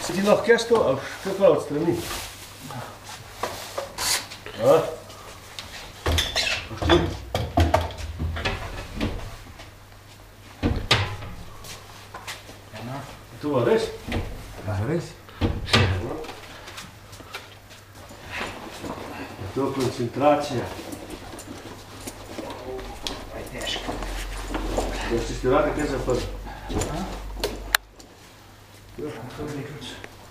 Si ti lahko jaz to, ali kakva odstrani? Pošti. To bo res? Ja, res? To je koncentracija. Pa je težko. Da si ti vrata kaj zaprl? To je nekaj,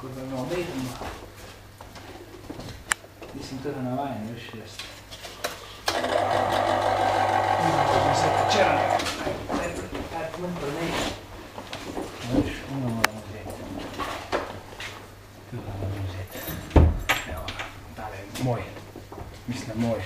kot da me omejimo. Nisem tega navajen, veš, jaz. Da bom se počela. Kaj pln prneš. Veš, ono moramo vzeti. Tega moramo vzeti. Evo, tale je moj. Mislim, moj.